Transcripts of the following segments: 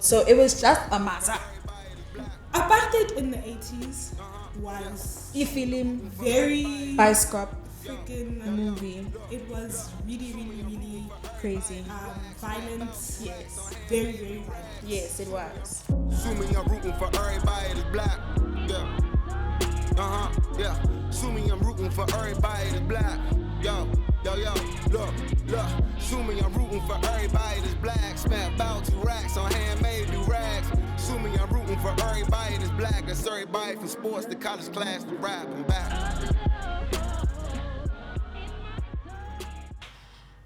So it was just a matter. Apartheid in the 80s was Film, very bioscope, freaking movie, it was really crazy. violent. Yes, Very violent. yes, it was. Sue me, I'm rooting for everybody that's black. Yeah. Yeah. Sue me, I'm rooting for everybody that's black. Yo, look. Sue me, I'm rooting for everybody that's black. Spent about 2 racks on handmade new rags. Sue me, I'm rooting for everybody that's black. That's everybody from sports to college class to rap and back.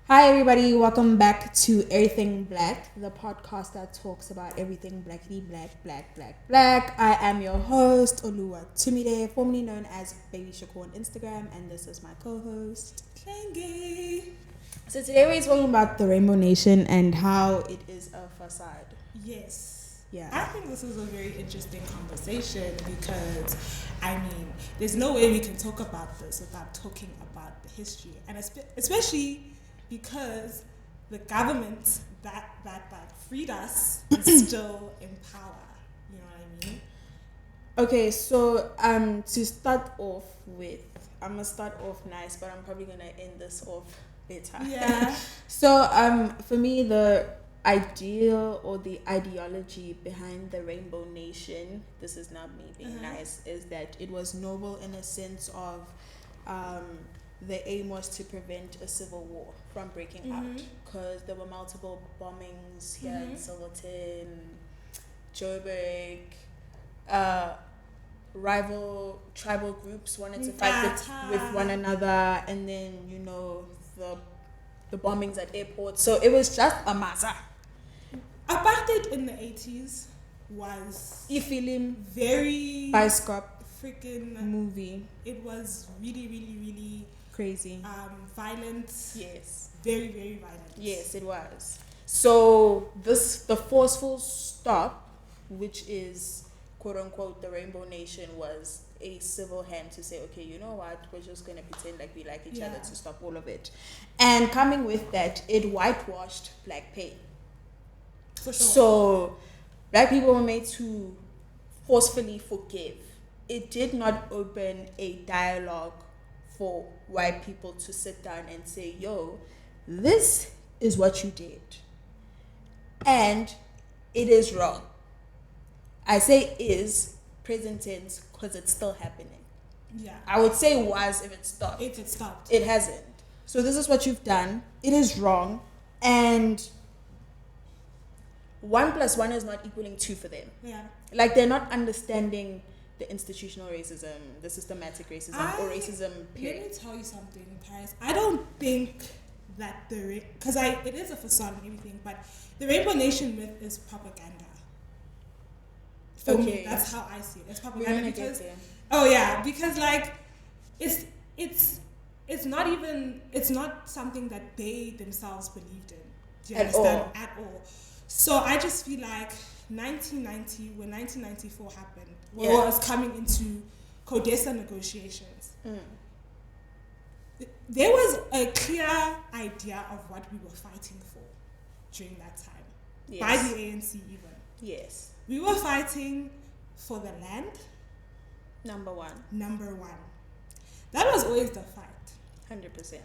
Hi everybody, welcome back to Ery'thang Blk, the podcast that talks about everything blackity black. I am your host, Oluwa Tumide, formerly known as Baby Shako on Instagram, and this is my co-host, Kenge. So today we're talking about the Rainbow Nation and how it is a facade. Yes. Yeah. I think this is a very interesting conversation because, there's no way we can talk about this without talking about the history. And especially because the government that freed us is still in power. You know what I mean? Okay, so to start off with, I'm gonna start off nice, but I'm probably gonna end this off better. Yeah. So for me, the ideal or the ideology behind the Rainbow Nation, this is not me being nice, is that it was noble in a sense of the aim was to prevent a civil war from breaking out, because there were multiple bombings here in Silverton, Joburg. Rival tribal groups wanted to fight with one another, and then the bombings at airports. So it was just a matter. Apartheid in the 80s was Film, very bioscope, freaking movie, it was really crazy. violent. Yes, very violent. yes, it was. So the forceful stop, which is quote unquote the Rainbow Nation, was a civil hand to say, okay, you know what, we're just gonna pretend like we like each other to stop all of it. And coming with that, it whitewashed black pain. For sure. So black people were made to forcefully forgive. It did not open a dialogue for white people to sit down and say, yo, this is what you did, and it is wrong. I say is present tense because it's still happening. Yeah. I would say was if it stopped. If it stopped. It hasn't. So this is what you've done. It is wrong. And 1 + 1 is not equaling 2 for them. Yeah. Like, they're not understanding the institutional racism, the systematic racism, or racism, period. Let me tell you something, Paris. I don't think that because it is a facade and everything, but the Rainbow Nation myth is propaganda. For me, that's how I see it. It's propaganda because like it's not something that they themselves believed in. Do you understand? At all. So I just feel like 1990, when 1994 happened, was coming into CODESA negotiations. There was a clear idea of what we were fighting for during that time, by the ANC even. Yes. We were fighting for the land. Number one. That was always the fight. 100%.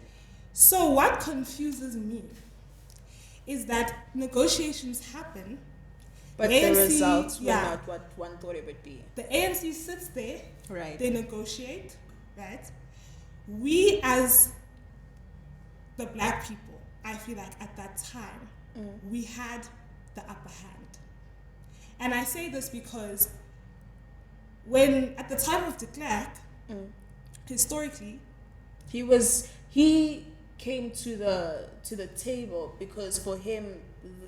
So what confuses me is that negotiations happen, but the results were not what one thought it would be. The ANC sits there, right? They negotiate, right? We as the black people, I feel like at that time, we had the upper hand. And I say this because when, at the time of de Klerk, historically, he came to the table because for him,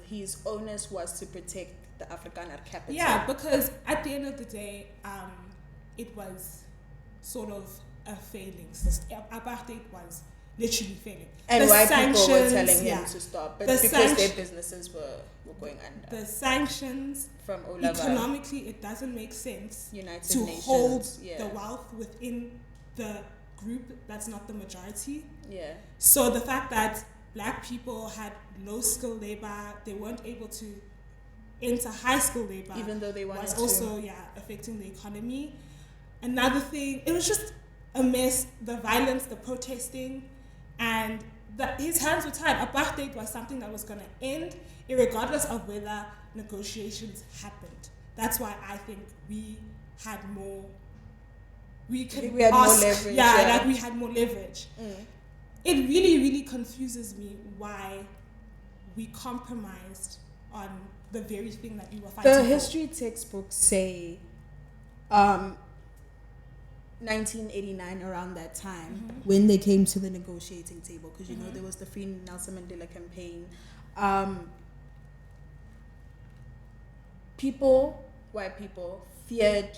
his onus was to protect the Afrikaner capital. Yeah, because at the end of the day, it was sort of a failing system. Apartheid was literally failing. And white people were telling him to stop, but because their businesses were going under. The sanctions from Olava. Economically, it doesn't make sense United Nations, hold the wealth within the group that's not the majority. Yeah. So the fact that black people had low skilled labor, they weren't able to into high school labor, even though they wanted was to. also affecting the economy. Another thing, it was just a mess. The violence, the protesting, and his hands were tied. Apartheid was something that was going to end, regardless of whether negotiations happened. That's why I think we had more. We had more leverage. Like we had more leverage. It really, really confuses me why we compromised on the very thing that we were fighting for. The history textbooks say 1989, around that time, when they came to the negotiating table, because you know there was the Free Nelson Mandela campaign. White people, feared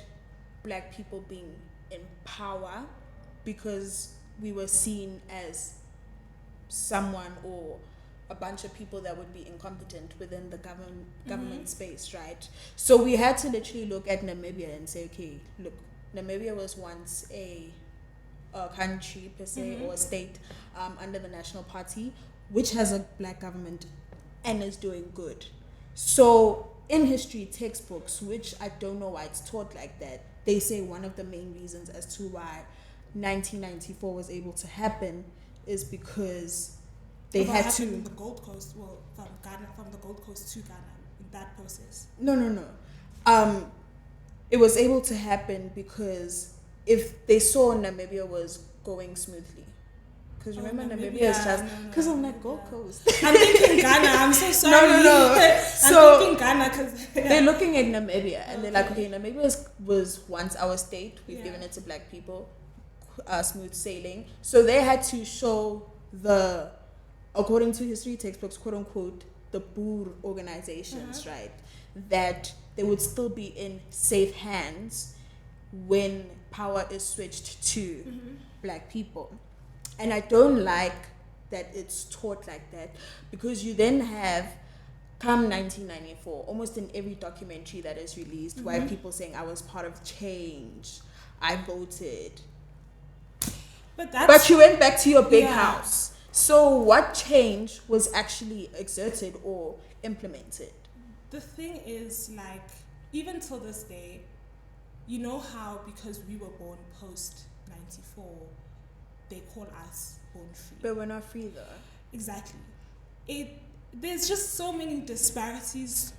black people being in power because we were seen as someone or a bunch of people that would be incompetent within the government space, right? So we had to literally look at Namibia and say, okay, look, Namibia was once a country per se, or a state under the National Party, which has a black government and is doing good. So in history textbooks, which I don't know why it's taught like that, they say one of the main reasons as to why 1994 was able to happen is because they had to. In the Gold Coast, from the Gold Coast to Ghana, in that process. No. It was able to happen because if they saw Namibia was going smoothly. Because remember, Namibia is just... Because I'm like, Gold Coast. I'm thinking Ghana. I'm so sorry. No. I'm thinking Ghana because... They're looking at Namibia and they're like, okay, Namibia was once our state. We've given it to black people. Smooth sailing. So they had to show according to history textbooks, quote unquote, the Boer organizations, right? That they would still be in safe hands when power is switched to black people. And I don't like that it's taught like that, because you then have, come 1994, almost in every documentary that is released, white people saying, I was part of change, I voted. But you went back to your big house. So what change was actually exerted or implemented? The thing is, like, even till this day, you know how because we were born post 94, they call us born free. But we're not free though. Exactly. There's just so many disparities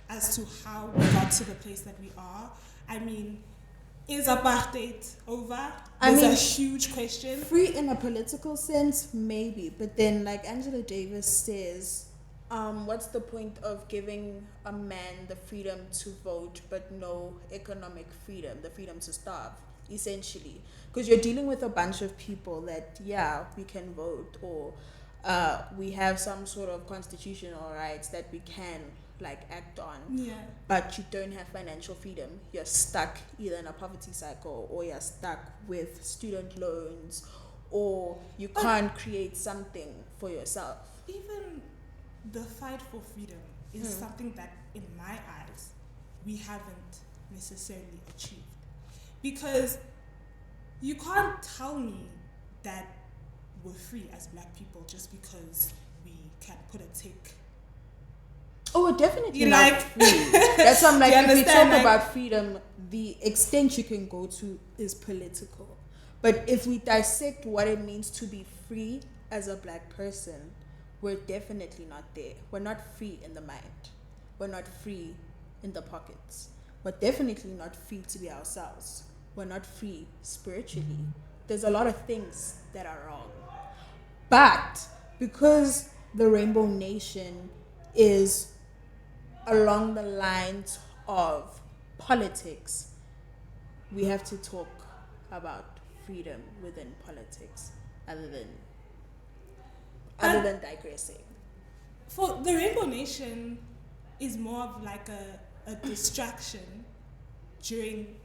as to how we got to the place that we are. I mean, is apartheid over? It's a huge question. Free in a political sense, maybe. But then, like Angela Davis says, what's the point of giving a man the freedom to vote but no economic freedom, the freedom to starve, essentially? Because you're dealing with a bunch of people that, we can vote, or we have some sort of constitutional rights that we can act on, but you don't have financial freedom. You're stuck either in a poverty cycle, or you're stuck with student loans, or you can't create something for yourself. Even the fight for freedom is something that, in my eyes, we haven't necessarily achieved. Because you can't tell me that we're free as black people just because we can put a tick. Oh, we're definitely not free. That's why I'm like, if we talk about freedom, the extent you can go to is political. But if we dissect what it means to be free as a black person, we're definitely not there. We're not free in the mind. We're not free in the pockets. We're definitely not free to be ourselves. We're not free spiritually. There's a lot of things that are wrong. But because the Rainbow Nation is along the lines of politics, we have to talk about freedom within politics other than digressing. For the Rainbow Nation is more of like a distraction during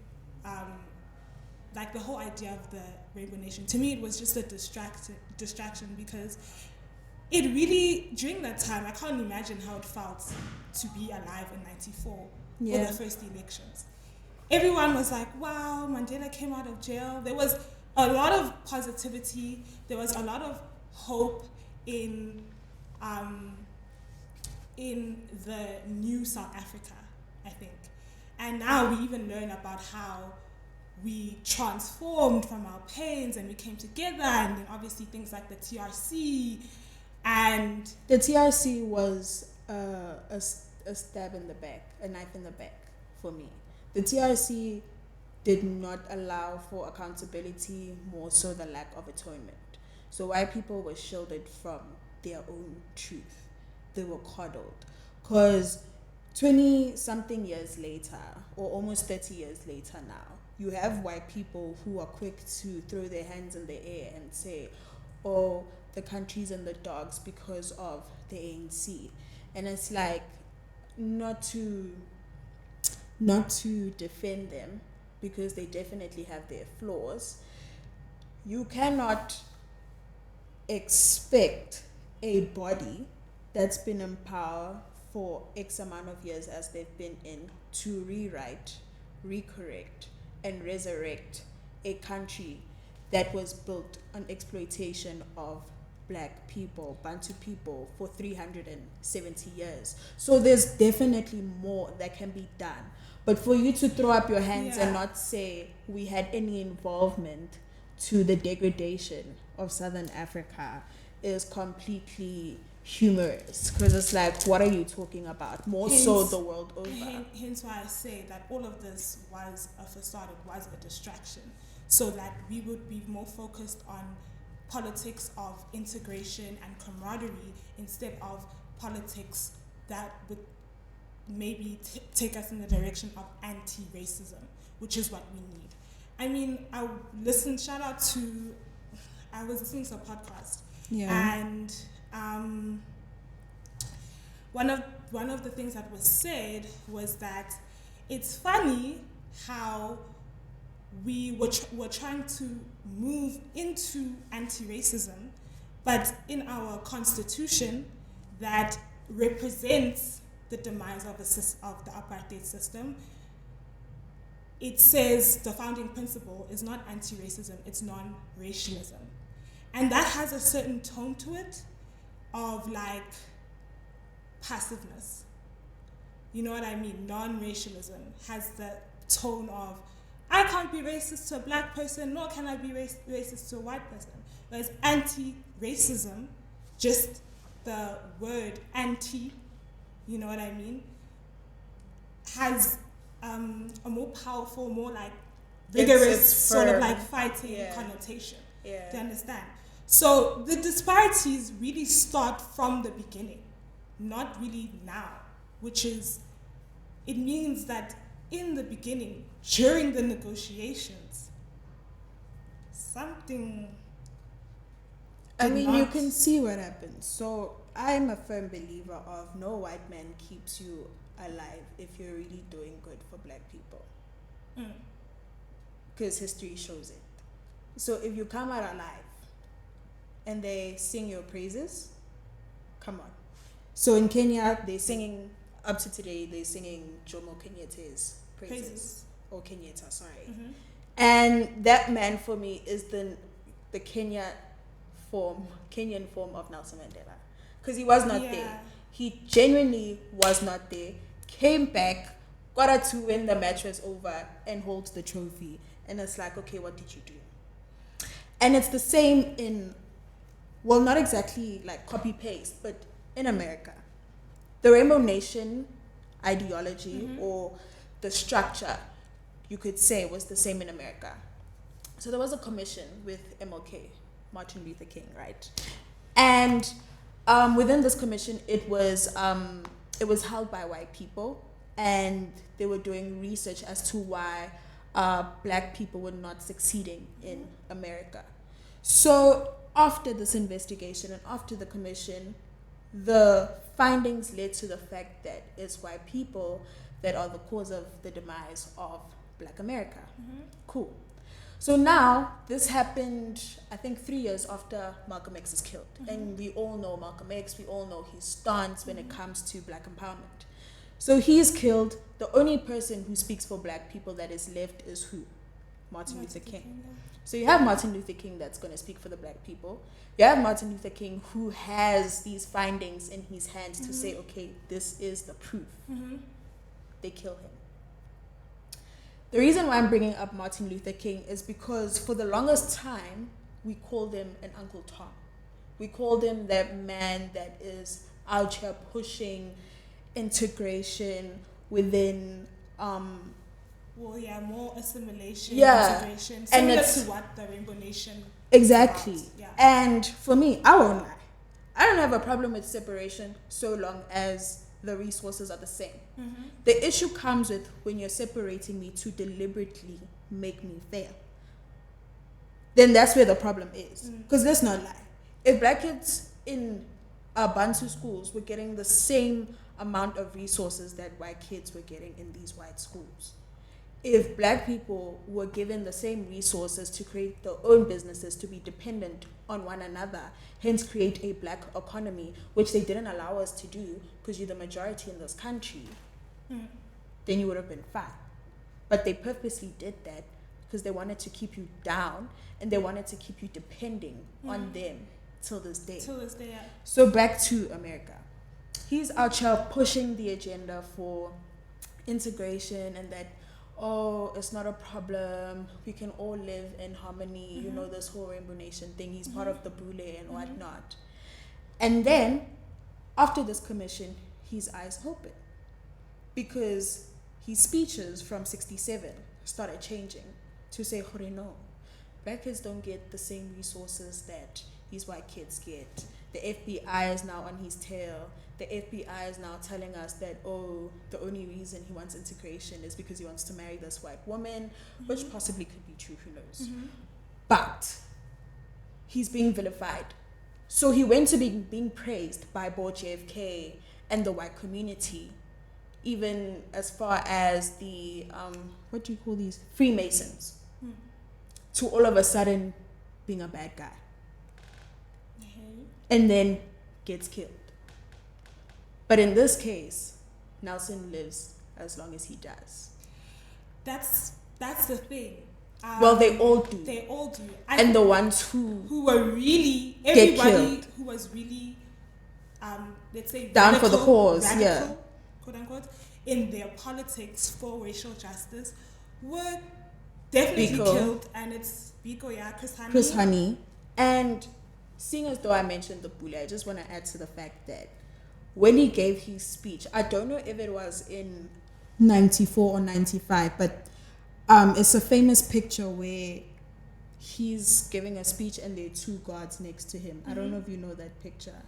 the whole idea of the Rainbow Nation. To me, it was just a distraction because it really, during that time, I can't imagine how it felt to be alive in 94 for the first elections. Everyone was like, wow, Mandela came out of jail. There was a lot of positivity. There was a lot of hope in in the new South Africa, I think. And now we even learn about how we transformed from our pains and we came together, and then obviously things like the TRC. And the TRC was a stab in the back, a knife in the back for me. The TRC did not allow for accountability, more so the lack of atonement. So white people were shielded from their own truth. They were coddled. Because 20 something years later, or almost 30 years later now, you have white people who are quick to throw their hands in the air and say, oh, the country's in the dogs because of the ANC. And it's like, not to defend them, because they definitely have their flaws. You cannot expect a body that's been in power for X amount of years as they've been in to rewrite, recorrect, and resurrect a country that was built on exploitation of Black people, Bantu people, for 370 years. So there's definitely more that can be done. But for you to throw up your hands and not say we had any involvement to the degradation of Southern Africa is completely humorous, because it's like, what are you talking about? More so the world over. Hence why I say that all of this was a facade, it was a distraction, so that we would be more focused on politics of integration and camaraderie instead of politics that would maybe take us in the direction of anti-racism, which is what we need. I mean, I was listening to a podcast, and one of the things that was said was that it's funny how we were trying to move into anti-racism, but in our constitution that represents the demise of the apartheid system, it says the founding principle is not anti-racism, it's non-racialism. And that has a certain tone to it of like passiveness. You know what I mean? Non-racialism has the tone of, I can't be racist to a Black person, nor can I be racist to a white person. Whereas anti-racism, just the word anti, you know what I mean, has a more powerful, more like vigorous sort of like fighting connotation. Yeah. Do you understand? So the disparities really start from the beginning, not really now, which is, it means that in the beginning, during the negotiations, something. You can see what happens. So I'm a firm believer of no white man keeps you alive if you're really doing good for Black people. Because history shows it. So if you come out alive and they sing your praises, come on. So in Kenya, they're singing, up to today, they're singing Jomo Kenyata's praises. Or Kenyatta, sorry. Mm-hmm. And that man for me is the Kenyan form of Nelson Mandela. Because he was not there. He genuinely was not there. Came back, got her to win the match was over, and holds the trophy. And it's like, okay, what did you do? And it's the same in, well, not exactly like copy-paste, but in America. The Rainbow Nation ideology or the structure, you could say, was the same in America. So there was a commission with MLK, Martin Luther King, right? And within this commission, it was held by white people, and they were doing research as to why Black people were not succeeding in America. So after this investigation and after the commission, the findings led to the fact that it's white people that are the cause of the demise of Black America. Cool. So now, this happened, I think, 3 years after Malcolm X is killed. And we all know Malcolm X, we all know his stance when it comes to Black empowerment. So he's killed. The only person who speaks for Black people that is left is who? Martin Luther King. So you have Martin Luther King that's going to speak for the black people. You have Martin Luther King who has these findings in his hands to say, okay, this is the proof. They kill him. The reason why I'm bringing up Martin Luther King is because for the longest time, we called him an Uncle Tom. We called him that man that is out here pushing integration within more assimilation, integration, and similar to what the Rainbow Nation exactly. is about. Yeah. And for me, I won't lie, I don't have a problem with separation so long as the resources are the same. The issue comes with when you're separating me to deliberately make me fail. Then that's where the problem is. Because let's not lie, if black kids in Bantu schools were getting the same amount of resources that white kids were getting in these white schools, if black people were given the same resources to create their own businesses, to be dependent on one another, hence create a black economy, which they didn't allow us to do because you're the majority in this country, then you would have been fine. But they purposely did that because they wanted to keep you down and they wanted to keep you depending on them till this day. Yeah. So back to America. He's out here pushing the agenda for integration and that, oh, it's not a problem. We can all live in harmony. You know, this whole Rainbow Nation thing. He's part of the Bule and whatnot. And then, after this commission, his eyes open. Because his speeches from 67 started changing to say, no, black kids don't get the same resources that these white kids get. The FBI is now on his tail. The FBI is now telling us that, oh, the only reason he wants integration is because he wants to marry this white woman, which possibly could be true, who knows. But he's being vilified. So he went to being praised by both JFK and the white community, even as far as the, what do you call these? Freemasons. To all of a sudden being a bad guy. And then gets killed. But in this case, Nelson lives as long as he does. That's the thing. Well, they all do. They all do. And the ones who were really, everybody killed, who was really, let's say, down for the cause, radical, quote unquote, in their politics for racial justice, were definitely killed. And it's Biko, Chris Honey. And seeing as though I mentioned the bully, I just want to add to the fact that when he gave his speech, I don't know if it was in 94 or 95, but it's a famous picture where he's giving a speech and there are two guards next to him. I don't know if you know that picture.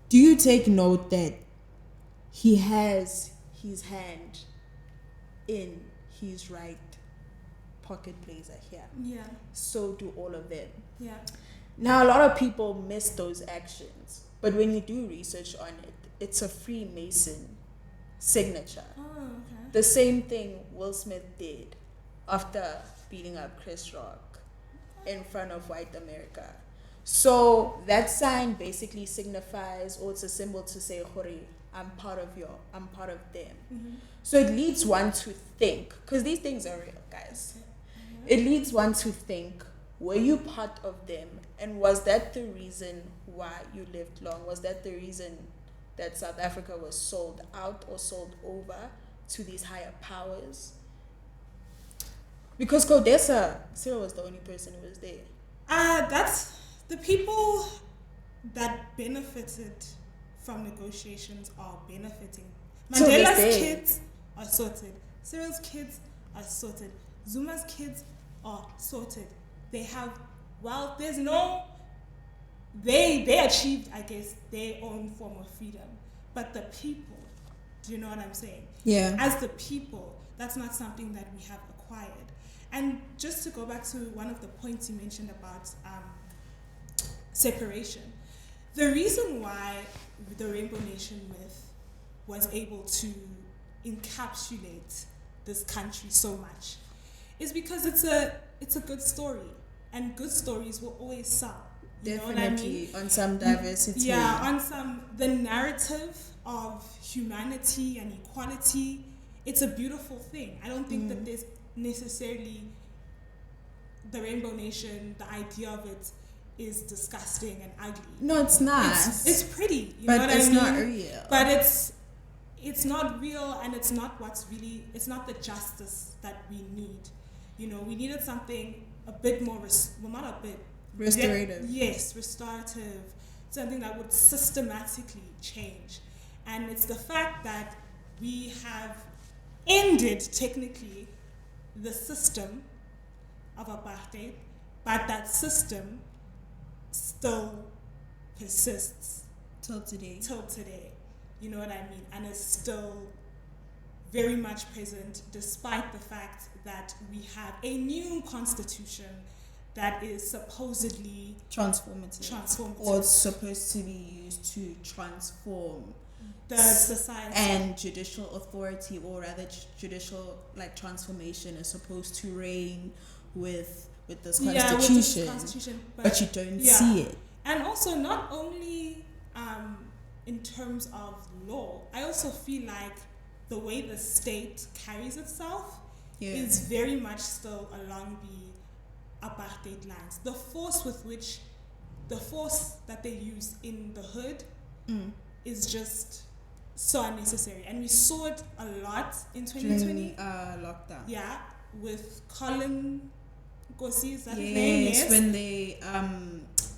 Do you take note that he has his hand in his right pocket blazer here? Yeah. So do all of them. Yeah. Now, a lot of people miss those actions. But when you do research on it, it's a Freemason signature. Oh, okay. The same thing Will Smith did after beating up Chris Rock in front of white America. So that sign basically signifies, or it's a symbol to say, Hori, I'm part of them. So it leads one to think, because these things are real, guys. It leads one to think, were you part of them? And was that the reason why you lived long? Was that the reason that South Africa was sold out or sold over to these higher powers? Because Codesa, Cyril was the only person who was there. That's the people that benefited from negotiations are benefiting. Mandela's kids are sorted. Cyril's kids are sorted. Zuma's kids are sorted. They have, well, there's no, they achieved, I guess, their own form of freedom. But the people, do you know what I'm saying? Yeah. As the people, that's not something that we have acquired. And just to go back to one of the points you mentioned about separation, the reason why the Rainbow Nation myth was able to encapsulate this country so much is because it's a good story, and good stories will always sell. You Definitely, know what I mean? On some diversity. Yeah, on some, the narrative of humanity and equality, it's a beautiful thing. I don't think that there's necessarily the Rainbow Nation, the idea of it is disgusting and ugly. No, it's nice. It's pretty, but know what it's I mean? not real. But it's not real, and it's not it's not the justice that we need. We needed something a bit more, not a bit. Restorative. Yes, restorative. Something that would systematically change. And it's the fact that we have ended, technically, the system of apartheid, but that system still persists. Till today. You know what I mean? And is still very much present, despite the fact that we have a new constitution that is supposedly transformative. Or supposed to be used to transform the society. And judicial authority, or rather judicial transformation, is supposed to reign with this constitution. But you don't see it. And also, not only in terms of law, I also feel like the way the state carries itself is very much still along the apartheid lines. The force that they use in the hood is just so unnecessary, and we saw it a lot in 2020 lockdown. Yeah, with Colin Gosi, is that his name? Yes, when they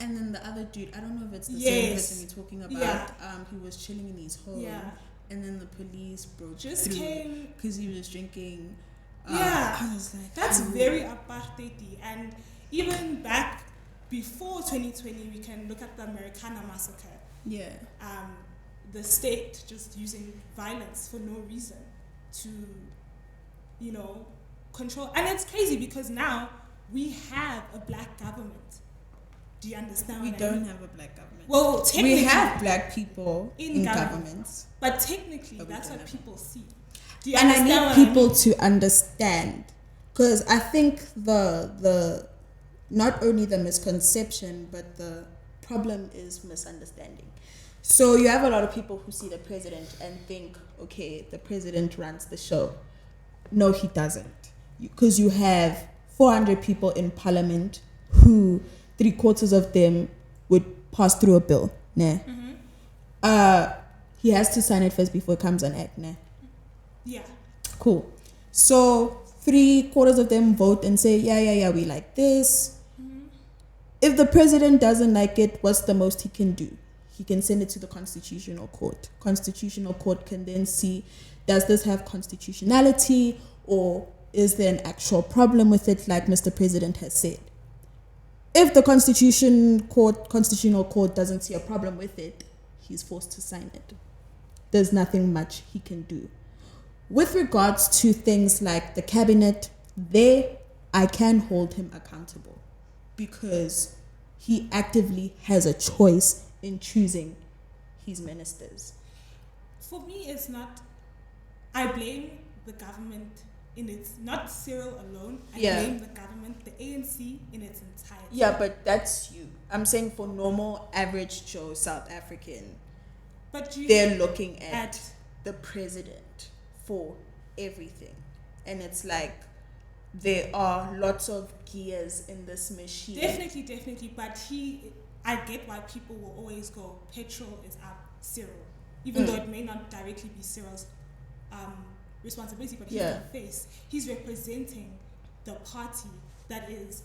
and then the other dude, I don't know if it's the same person you're talking about. He was chilling in his home, and then the police just came because he was drinking. I was like, that's very apartheidy. And even back before 2020, we can look at the Americana massacre. Yeah. The state just using violence for no reason to, control. And it's crazy because now we have a black government. Do you understand what I mean? We don't have a black government. Well, technically, we have black people in governments. But technically, that's what people see. Do you and understand I need people to understand, because I think the not only the misconception, but the problem is misunderstanding. So you have a lot of people who see the president and think, okay, the president runs the show. No, he doesn't. Because you have 400 people in parliament who 3/4 of them would pass through a bill. Nah. Mm-hmm. He has to sign it first before it comes on act. Nah. Yeah. Cool. So 3/4 of them vote and say, yeah, we like this. Mm-hmm. If the president doesn't like it, what's the most he can do? He can send it to the Constitutional Court. Constitutional Court can then see, does this have constitutionality, or is there an actual problem with it, like Mr. President has said? If the Constitutional Court doesn't see a problem with it, he's forced to sign it. There's nothing much he can do. With regards to things like the cabinet, I can hold him accountable because he actively has a choice in choosing his ministers. For me, it's not. I blame the government in its, not Cyril alone. I blame the government, the ANC in its entirety. Yeah, but that's you. I'm saying for normal, average Joe South African, but they're looking at the president for everything, and it's like there are lots of gears in this machine. Definitely, but I get why people will always go, petrol is up, Cyril. Even though it may not directly be Cyril's responsibility, but he's the face. He's representing the party that is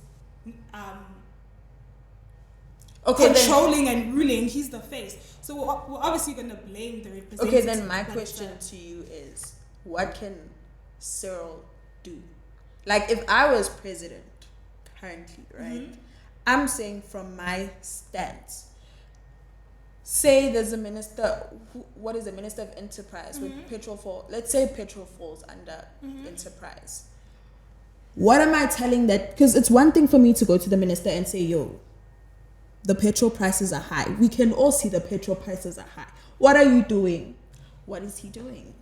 controlling and ruling. He's the face. So we're obviously going to blame the representative. Okay, then my question to you is, what can Cyril do? Like, if I was president currently, right? Mm-hmm. I'm saying from my stance, say there's a minister, what is a minister of enterprise with petrol fall? Let's say petrol falls under enterprise. What am I telling that? Because it's one thing for me to go to the minister and say, yo, the petrol prices are high. We can all see the petrol prices are high. What are you doing? What is he doing?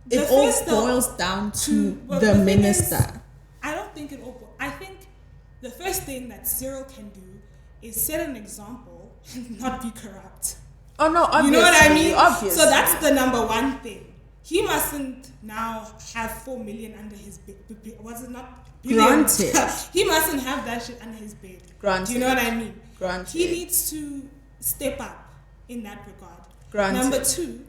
It all boils down to the minister. I don't think it all. I think the first thing that Cyril can do is set an example and not be corrupt. Oh no, obviously. You know what I mean? Obviously. So that's the number one thing. he mustn't now have 4 million under his bed. Was it not? Granted. He mustn't have that shit under his bed. Granted. Do you know what I mean? Granted. He needs to step up in that regard. Granted. Number 2,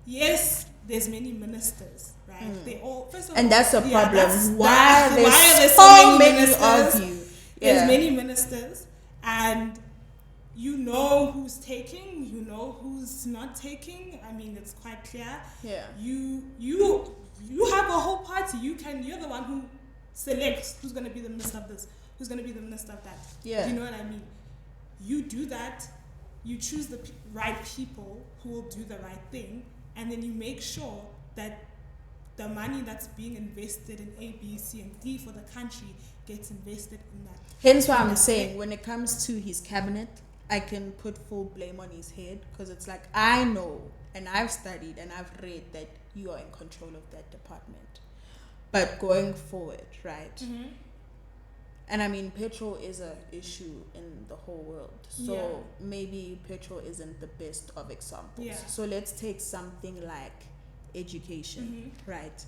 yes, there's many ministers, right? They all, first of all, and that's a problem. Why Why are there so many ministers? of you? There's many ministers, and you know who's taking, you know who's not taking. I mean, it's quite clear. Yeah. You have a whole party. You're the one who selects who's going to be the minister of this, who's going to be the minister of that. Yeah. Do you know what I mean? You do that. You choose the right people who will do the right thing, and then you make sure that the money that's being invested in A, B, C, and D for the country gets invested in that. Hence why I'm saying, when it comes to his cabinet, I can put full blame on his head, because it's like, I know and I've studied and I've read that you are in control of that department. But going forward, right? Mm-hmm. And I mean, petrol is an issue in the whole world. So maybe petrol isn't the best of examples. Yeah. So let's take something like education, right?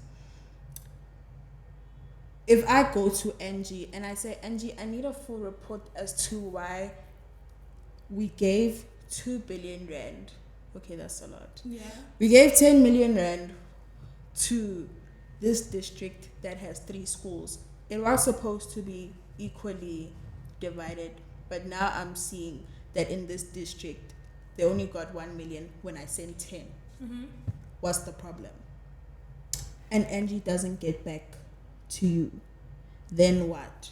If I go to NG and I say, NG, I need a full report as to why we gave 2 billion rand. Okay, that's a lot. Yeah. We gave 10 million rand to this district that has 3 schools. It was supposed to be equally divided, but now I'm seeing that in this district they only got 1 million when I sent 10. What's the problem? And NG doesn't get back to you. Then what?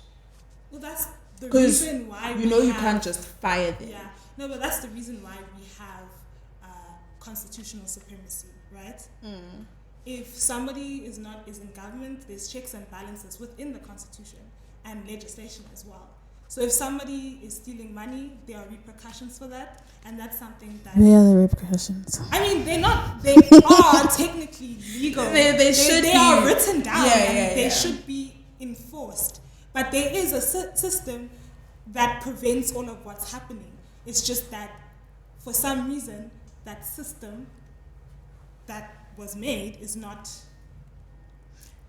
Well, that's the reason why you can't just fire them. Yeah, no, but that's the reason why we have constitutional supremacy, right? If somebody is in government, there's checks and balances within the constitution and legislation as well. So if somebody is stealing money, there are repercussions for that, and that's something that... Where are the repercussions? I mean, they are technically legal. They should be. They are written down, and they yeah. should be enforced. But there is a system that prevents all of what's happening. It's just that, for some reason, that system that was made is not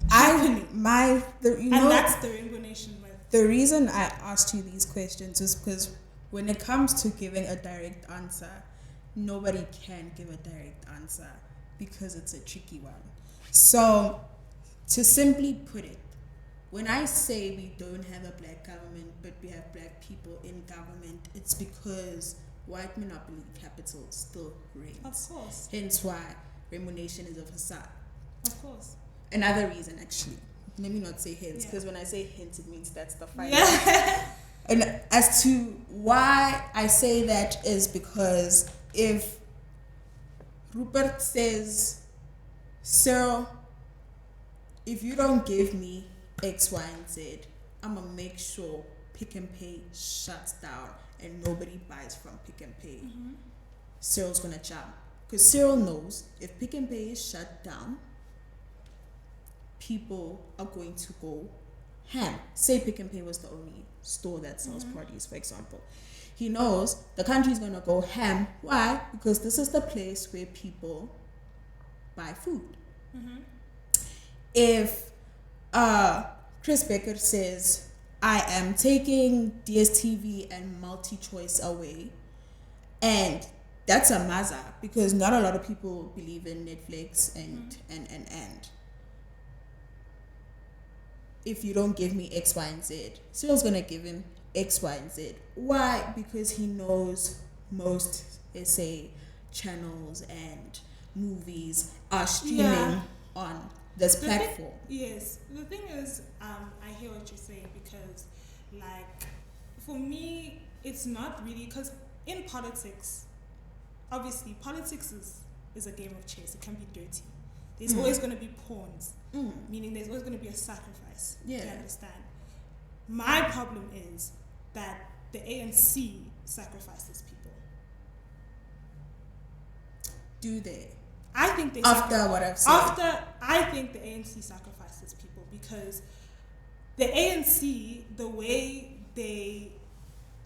happening. And that's the Rainbow Nation with. The reason I asked you these questions is because when it comes to giving a direct answer, nobody can give a direct answer because it's a tricky one. So, to simply put it, when I say we don't have a black government but we have black people in government, it's because white monopoly capital still reigns. Of course. Hence why Rainbow Nation is a facade. Of course. Another reason, actually. Let me not say hence, because when I say hence, it means that's the final. Yeah. And as to why I say that is because if Rupert says, Cyril, if you don't give me X, Y, and Z, I'm going to make sure Pick and Pay shuts down and nobody buys from Pick and Pay. Cyril's going to jump. Because Cyril knows if Pick and Pay is shut down, people are going to go ham. Say Pick and Pay was the only store that sells produce, for example. He knows the country's going to go ham. Why? Because this is the place where people buy food. If Chris Becker says, I am taking DSTV and multi-choice away, and that's a maza, because not a lot of people believe in Netflix and if you don't give me X, Y, and Z, Cyril's going to give him X, Y, and Z. Why? Because he knows most SA channels and movies are streaming on this platform. Yes. The thing is, I hear what you're saying, because, like, for me, it's not really, because in politics, obviously, politics is a game of chess. It can be dirty. There's always going to be pawns, meaning there's always going to be a sacrifice. Do you understand? My problem is that the ANC sacrifices people. Do they? I think they After what I've said. I think the ANC sacrifices people, because the ANC, the way they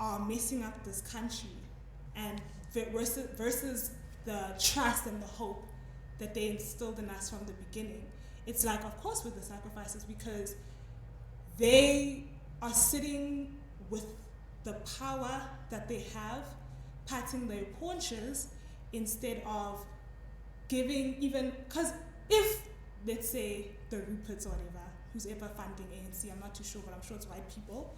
are messing up this country, and versus the trust and the hope that they instilled in us from the beginning. It's like, of course, with the sacrifices, because they are sitting with the power that they have, patting their paunches, instead of giving even, because if, let's say, the Ruperts or whatever, who's ever funding ANC, I'm not too sure, but I'm sure it's white people,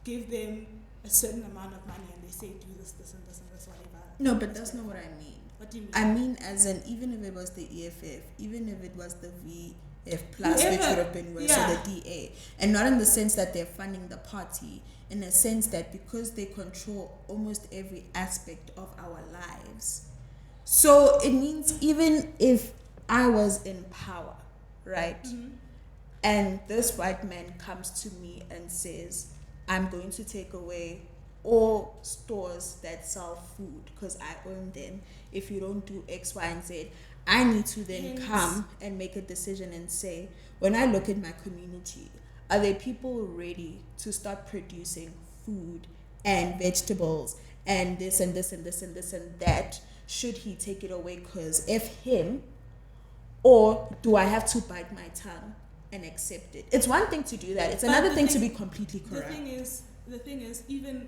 give them a certain amount of money and they say, do this, this, and this, and this, whatever. No, but that's not what I mean. What do you mean? I mean, as in, even if it was the EFF, even if it was the VF plus, which would have been worse, or the DA, and not in the sense that they're funding the party, in a sense that because they control almost every aspect of our lives. So it means even if I was in power, right, and this white man comes to me and says, I'm going to take away all stores that sell food because I own them. If you don't do X, Y, and Z, I need to then come and make a decision and say, when I look at my community, are there people ready to start producing food and vegetables and this and this and this and this and that? Should he take it away because F him? Or do I have to bite my tongue and accept it? It's one thing to do that. It's another thing to be completely correct. The thing is, even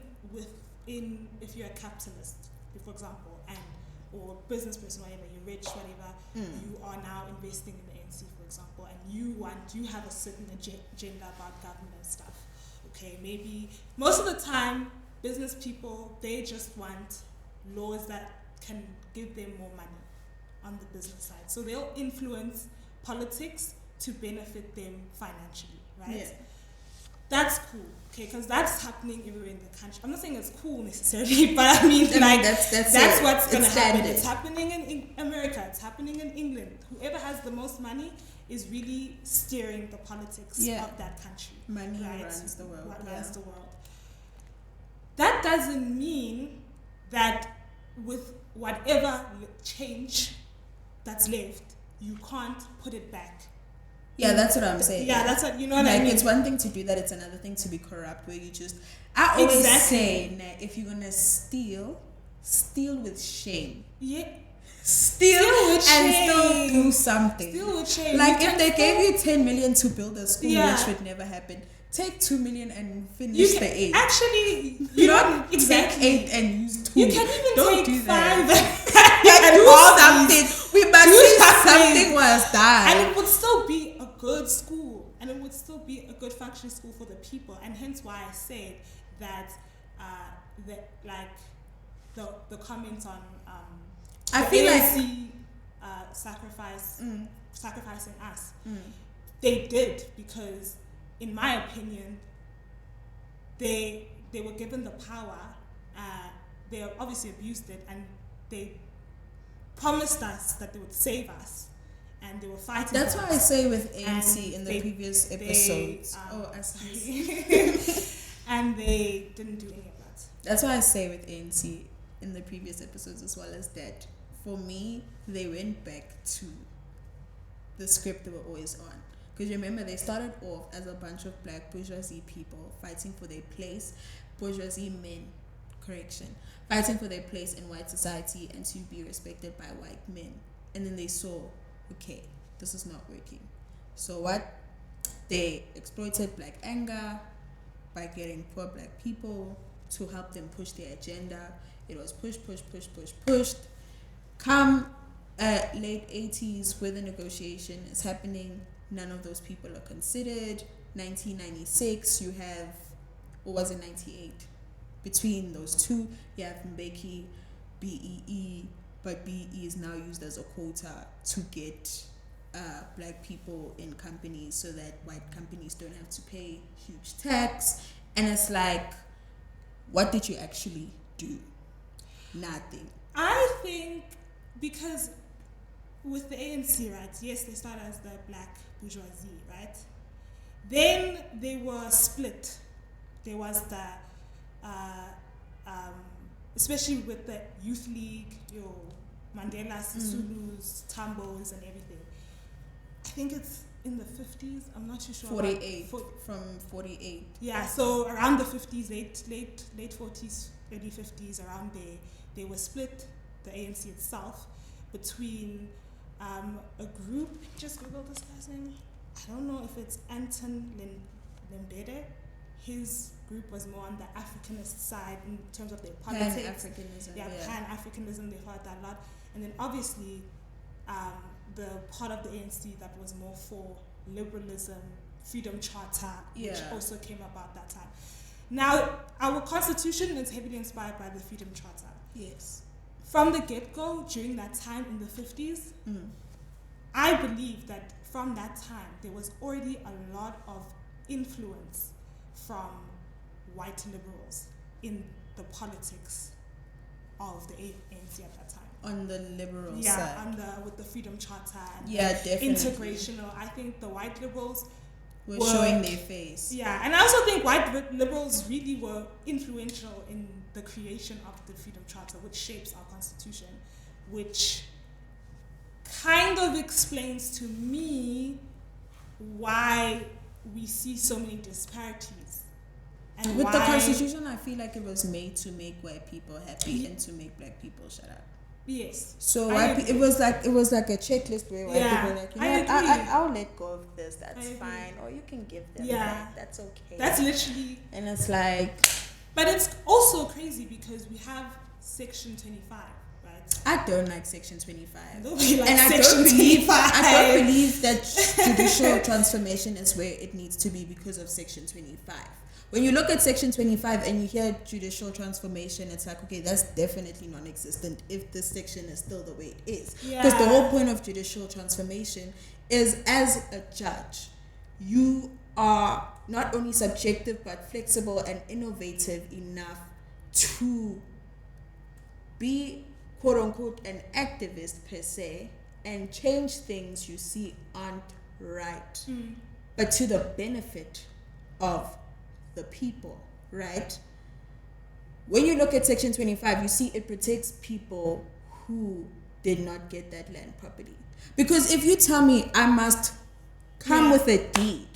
if you're a capitalist, for example, or business person, whatever, you're rich, whatever, you are now investing in the ANC, for example, and you have a certain agenda about government stuff. Okay, maybe most of the time, business people, they just want laws that can give them more money on the business side. So they'll influence politics to benefit them financially, right? Yeah. That's cool, okay, because that's happening everywhere in the country. I'm not saying it's cool necessarily, but I mean, that's what's going to happen. It's happening in America. It's happening in England. Whoever has the most money is really steering the politics of that country. Money right? runs the world. Runs the world. That doesn't mean that with whatever change that's left, you can't put it back. Yeah, that's what I'm saying. Yeah, that's what, you know what I mean? It's one thing to do that, it's another thing to be corrupt, where you just, I always say, if you're going to steal with shame. Yeah. Steal with shame. Still do something. Steal with shame. Like, if they gave you 10 million to build a school, which would never happen, take 2 million and finish the 8. Actually, you don't exactly. Take 8 and use 2. You can even don't take do 5 and do something. We must see something was done. And it would still be a good school. And it would still be a good functioning school for the people. And hence why I said that the comments on I feel ANC, sacrificing us. They did, because in my opinion, they were given the power. They obviously abused it, and they promised us that they would save us, and they were fighting. That's why I say with ANC in the previous episodes. And they didn't do any of that. That's why I say with ANC in the previous episodes, as well as that, for me, they went back to the script they were always on. Because remember, they started off as a bunch of black bourgeoisie people fighting for their place, bourgeoisie men, fighting for their place in white society and to be respected by white men. And then they saw, okay, this is not working. So what? They exploited black anger by getting poor black people to help them push their agenda. It was pushed. Come late 80s, where the negotiation is happening, none of those people are considered. 1996, you have, or was it 98? Between those two, you have Mbeki, BEE, but BEE is now used as a quota to get black people in companies so that white companies don't have to pay huge tax. And it's like, what did you actually do? Nothing. I think because with the ANC, right, yes, they started as the black bourgeoisie, right? Then they were split. There was the, especially with the Youth League, Mandela's, Sisulu's, Tambos, and everything. I think it's in the 50s. I'm not too sure. 48. From 48. Yeah, so around the 50s, late 40s, early 50s, around there, they were split, the ANC itself, between a group, just Google this guy's name. I don't know if it's Anton Lembede. His group was more on the Africanist side in terms of their politics. Pan-Africanism. Yeah, Pan-Africanism, they heard that a lot. And then obviously, the part of the ANC that was more for liberalism, Freedom Charter, which also came about that time. Now, our constitution is heavily inspired by the Freedom Charter. Yes. From the get-go, during that time in the 50s, I believe that from that time, there was already a lot of influence from white liberals in the politics of the ANC at that time. On the liberal side. Yeah, with the Freedom Charter and definitely. Integrational. I think the white liberals were showing their face. Yeah, and I also think white liberals really were influential in the creation of the Freedom Charter, which shapes our constitution, which kind of explains to me why we see so many disparities. And with the constitution, I feel like it was made to make white people happy and to make black people shut up. Yes. So it was like a checklist where white people were like, you know, I'll let go of this. That's fine, or you can give them that. That's okay. That's literally. And it's like. But it's also crazy because we have Section 25, right? I don't like Section 25, Nobody likes and Section 25. I don't believe that judicial transformation is where it needs to be because of Section 25. When you look at Section 25 and you hear judicial transformation, it's like, okay, that's definitely non-existent if this section is still the way it is. Because the whole point of judicial transformation is, as a judge, you are not only subjective but flexible and innovative enough to be, quote-unquote, an activist per se and change things you see aren't right, but to the benefit of the people, right? When you look at Section 25, you see it protects people who did not get that land property. Because if you tell me I must come with a deed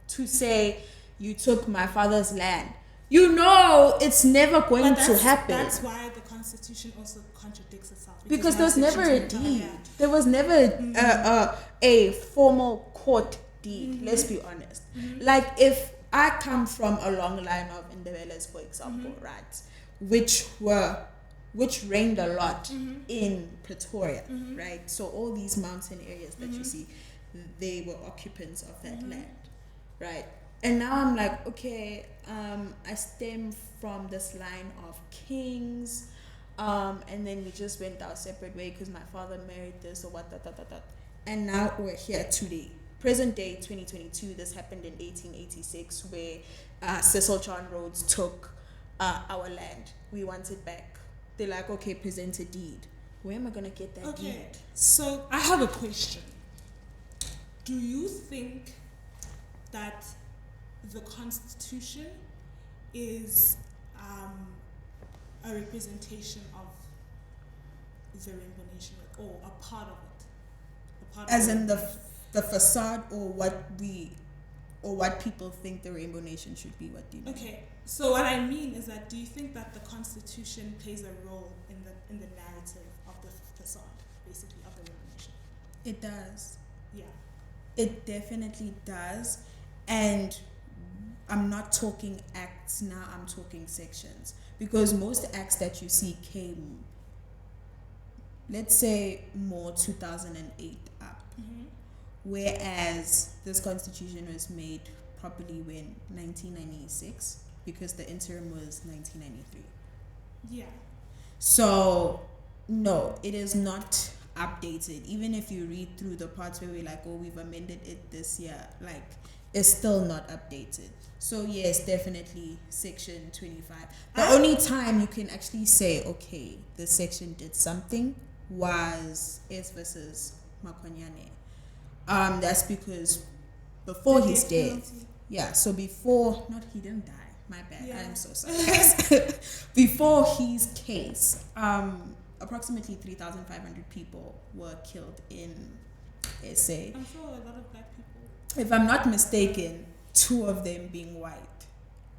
to say you took my father's land, you know it's never going to happen. That's why the Constitution also contradicts itself. Because there's never a deed. There was never a formal court deed, let's be honest. Like if I come from a long line of Indebeles, for example, right, which reigned a lot in Pretoria, right? So all these mountain areas that you see, they were occupants of that land, right? And now I'm like, okay, I stem from this line of kings, and then we just went our separate way because my father married this or what, and now we're here today. Present day 2022, this happened in 1886 where Cecil John Rhodes took our land. We want it back. They're like, okay, present a deed. Where am I going to get that deed? So I have a question. Do you think that the Constitution is a representation of the Rainbow Nation, or a part of it? As in the facade, or what people think the Rainbow Nation should be? What do you mean? Okay, so what I mean is that, do you think that the Constitution plays a role in the narrative of the facade, basically, of the Rainbow Nation? It does. Yeah. It definitely does. And I'm not talking acts now, I'm talking sections. Because most acts that you see came, let's say, more 2008 up. Whereas this constitution was made probably when 1996, because the interim was 1993. Yeah. So no, it is not updated. Even if you read through the parts where we're like, oh, we've amended it this year, like it's still not updated. So yes, definitely Section 25. The only time you can actually say, okay, this section did something was S versus Makwanyane. That's because before he's dead. Yeah, so before, not he didn't die. My bad. Yeah. I'm so sorry. Before his case, approximately 3,500 people were killed in SA. I'm sure a lot of black people. If I'm not mistaken, 2 of them being white.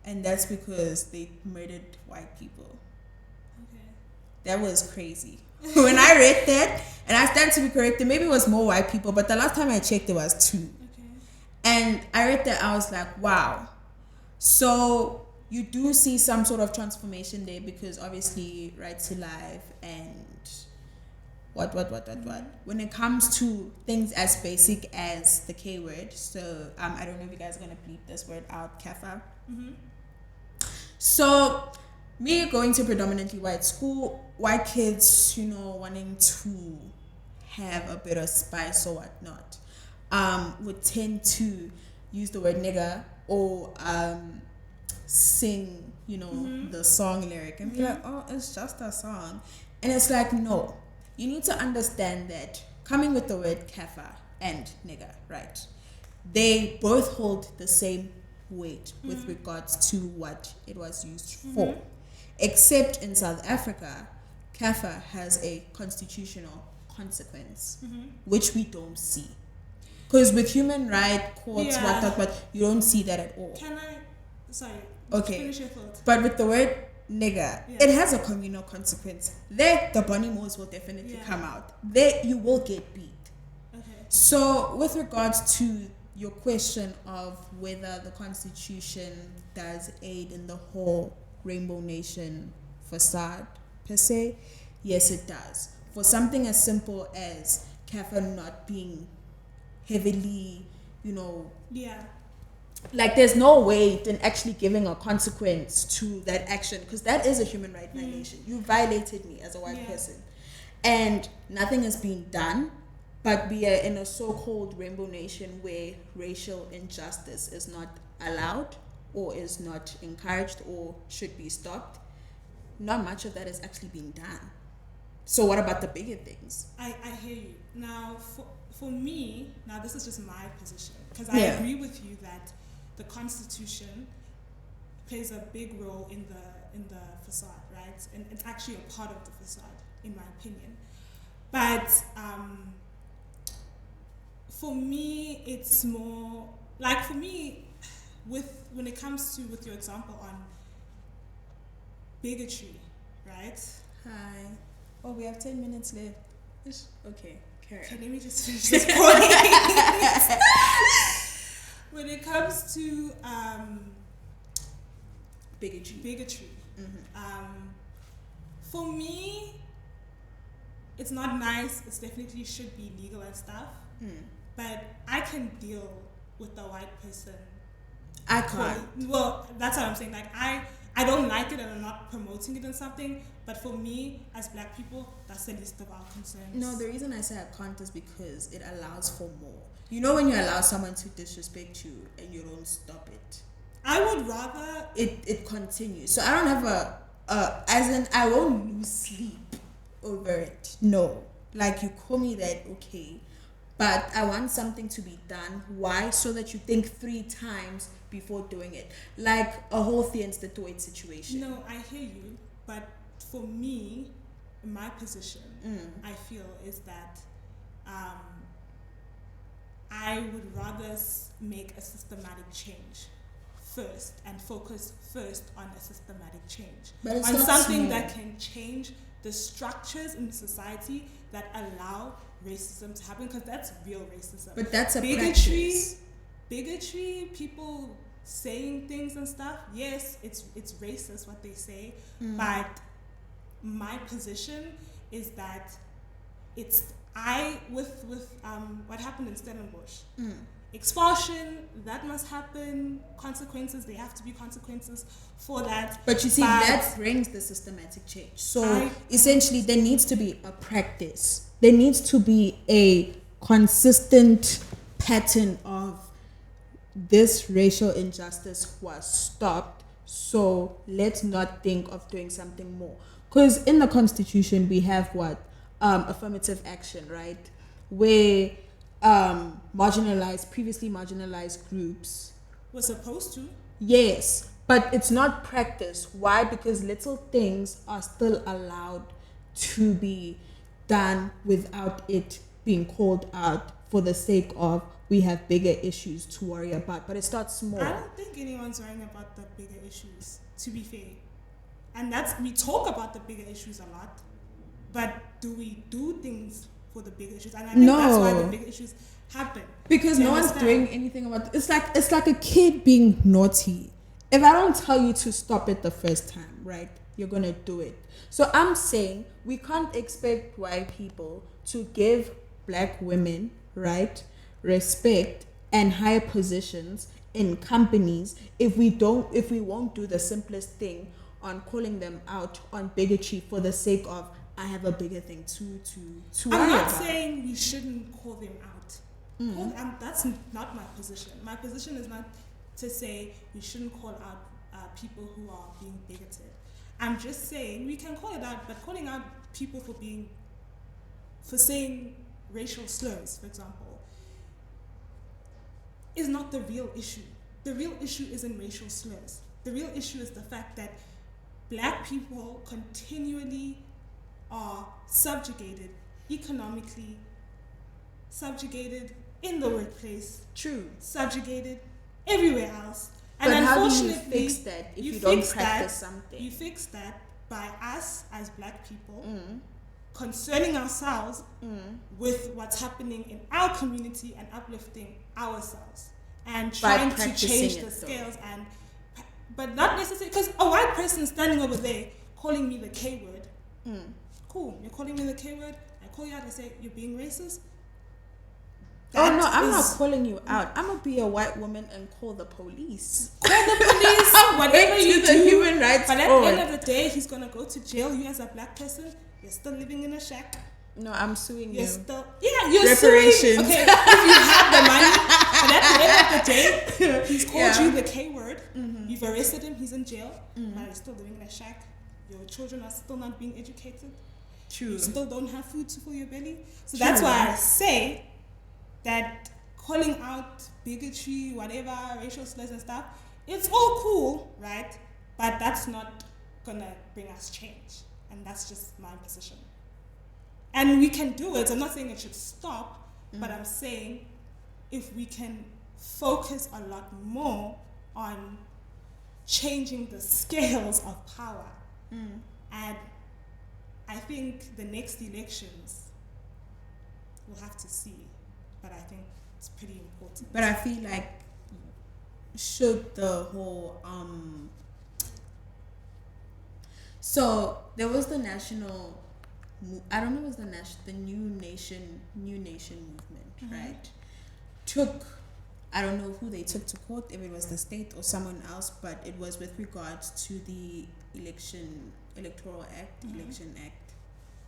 And that's because they murdered white people. Okay. That was crazy. When I read that, and I stand to be corrected, maybe it was more white people, but the last time I checked, it was 2. Okay. And I read that, I was like, wow. So you do see some sort of transformation there, because obviously right to life and what. When it comes to things as basic as the K word, so I don't know if you guys are gonna bleep this word out, kafa. So me going to predominantly white school, white kids, wanting to have a bit of spice or whatnot, would tend to use the word nigger or sing, the song lyric and be like, oh, it's just a song. And it's like, no, you need to understand that coming with the word kafa and nigger, right? They both hold the same weight with regards to what it was used for. Except in South Africa, kafa has a constitutional consequence, which we don't see. Because with human rights courts, what, you don't see that at all. Okay. Finish your thought. But with the word nigger, it has a communal consequence. There, the bunny moles will definitely come out. There, you will get beat. Okay. So, with regards to your question of whether the Constitution does aid in the whole Rainbow Nation facade per se, yes, it does. For something as simple as kafa not being heavily, like there's no weight in actually giving a consequence to that action, because that is a human right violation. You violated me as a white person, and nothing is being done. But we are in a so-called Rainbow Nation where racial injustice is not allowed or is not encouraged or should be stopped. Not much of that is actually being done. So what about the bigger things? I hear you. Now, for me, now this is just my position, because I agree with you that the Constitution plays a big role in the facade, right? And it's actually a part of the facade, in my opinion. But for me, it's more like, for me, when it comes to, with your example on bigotry, right? Hi. Oh, we have 10 minutes left. Okay, carry on. Okay, let me just finish this point. When it comes to bigotry, for me, it's not nice. It's definitely should be legal and stuff. But I can deal with the white person. I can't. Well, that's what I'm saying. Like, I don't like it, and I'm not promoting it in something. But for me, as black people, that's the least of our concerns. No, the reason I say I can't is because it allows for more. You know, when you allow someone to disrespect you and you don't stop it, I would rather it continues. So I don't have as in, I won't lose sleep over it. No, like, you call me that, okay, but I want something to be done. Why? So that you think 3 times before doing it. Like a whole Theans the Toit situation. No, I hear you, but for me, my position, I feel, is that I would rather make a systematic change first and focus first on a systematic change. But it's on not something small. that can change the structures in society that allow racism to happen, because that's real racism. But that's a bigotry, people saying things and stuff. Yes, it's racist what they say, but my position is that it's with what happened in Stellenbosch. Expulsion, that must happen. Consequences, there have to be consequences for that. But you see, that brings the systematic change. So essentially, there needs to be a practice. There needs to be a consistent pattern of this racial injustice was stopped. So let's not think of doing something more. Because in the Constitution, we have what? Affirmative action, right? Where previously marginalized groups were supposed to. Yes, but it's not practiced. Why? Because little things are still allowed to be done without it being called out for the sake of we have bigger issues to worry about. But it starts small. I don't think anyone's worrying about the bigger issues, to be fair. And we talk about the bigger issues a lot. But do we do things for the big issues? And I think that's why the big issues happen. Because no one's doing anything about it. It's like a kid being naughty. If I don't tell you to stop it the first time, right, you're gonna do it. So I'm saying we can't expect white people to give black women, right, respect and higher positions in companies if we won't do the simplest thing on calling them out on bigotry for the sake of I have a bigger thing to I'm not about. saying we shouldn't call them out. That's not my position. My position is not to say we shouldn't call out people who are being bigoted. I'm just saying we can call it out, but calling out people for saying racial slurs, for example, is not the real issue. The real issue isn't racial slurs. The real issue is the fact that black people continually are subjugated economically, subjugated in the workplace, subjugated everywhere else. And but unfortunately, how do you fix that if you don't practice something? You fix that by us as black people concerning ourselves with what's happening in our community and uplifting ourselves and trying to change the scales but not necessarily because a white person standing over there calling me the K word. Cool, you're calling me the K word. I call you out and say you're being racist. I'm not calling you out. I'm gonna be a white woman and call the police. Call the police, whatever you do. Human rights but at the end of the day, he's gonna go to jail. You as a black person, you're still living in a shack. No, I'm suing you. You're reparations. Suing. Okay, if you have the money, but at the end of the day, he's called you the K word. You've arrested him. He's in jail. But you're still living in a shack. Your children are still not being educated. True. You still don't have food to fill your belly. So that's why I say that calling out bigotry, whatever, racial slurs and stuff, it's all cool, right? But that's not gonna bring us change. And that's just my position. And we can do it. I'm not saying it should stop, but I'm saying if we can focus a lot more on changing the scales of power. And I think the next elections, we'll have to see. But I think it's pretty important. But I feel like should the whole so there was the national I don't know, it was the new nation movement, right? Took, I don't know who they took to court, if it was the state or someone else, but it was with regards to the electoral act, election act.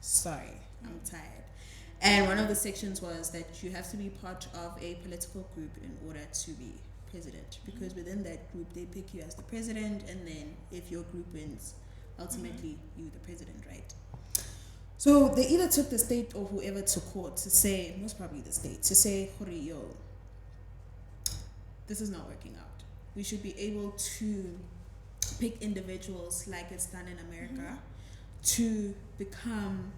Sorry, I'm tired. And one of the sections was that you have to be part of a political group in order to be president, because within that group they pick you as the president, and then if your group wins, ultimately you the president, right? So they either took the state or whoever to court to say, most probably the state, to say, yo, this is not working out. We should be able to pick individuals like it's done in America to become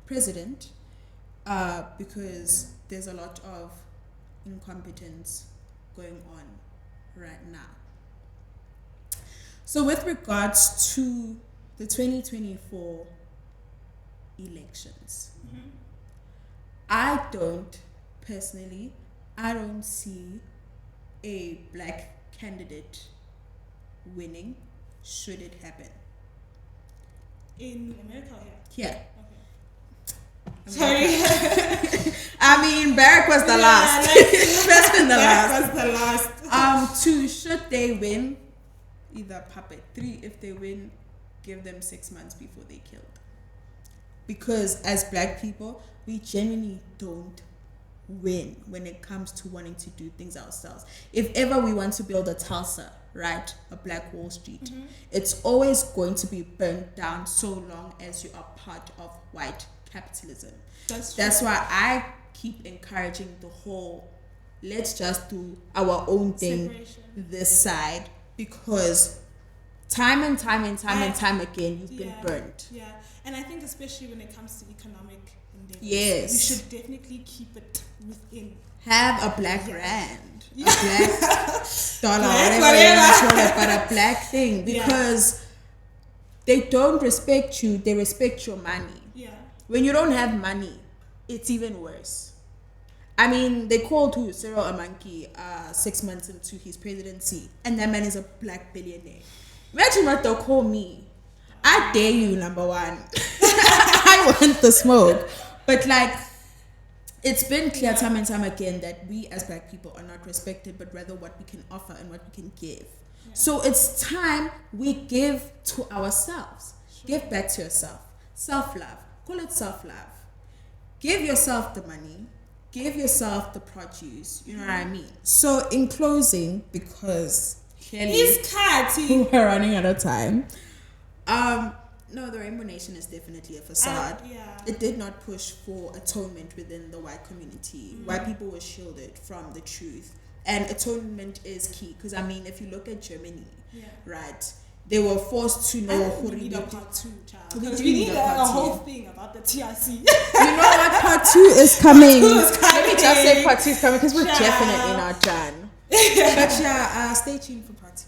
president, because there's a lot of incompetence going on right now. So with regards to the 2024 elections, I don't see a black candidate winning should it happen. In America, yeah. Yeah. Sorry. I mean, Barack was the last. First and the last. Was the last. Two, should they win, either puppet. 3, if they win, give them 6 months before they killed. Because as black people, we genuinely don't win when it comes to wanting to do things ourselves. If ever we want to build a Tulsa, right, a Black Wall Street, it's always going to be burnt down so long as you are part of white capitalism. That's why I keep encouraging the whole, let's just do our own thing this side, because time and time again you've been burnt. Yeah, and I think especially when it comes to economic endeavors, yes, we should definitely keep it within. Have a black rand, a black dollar, whatever you call it, but a black thing, because they don't respect you, they respect your money. Yeah. when you don't have money, it's even worse. I mean, they called Cyril a monkey 6 months into his presidency, and that man is a black billionaire. Imagine what they'll call me. I dare you, number one. I want the smoke. But like, it's been clear time and time again that we as black people are not respected, but rather what we can offer and what we can give. Yeah. So it's time we give to ourselves. Sure. Give back to yourself. Self-love. Call it self-love. Give yourself the money. Give yourself the produce. You know what I mean? So in closing, because clearly we're running out of time. No, the Rainbow Nation is definitely a facade. It did not push for atonement within the white community. White people were shielded from the truth. And atonement is key. Because, I mean, if you look at Germany, right, they were forced to know we need a part 2, child. We need a whole thing about the TRC. You know what? Part 2 is coming. Let me just say part 2 is coming because we're definitely not done. But stay tuned for part 2.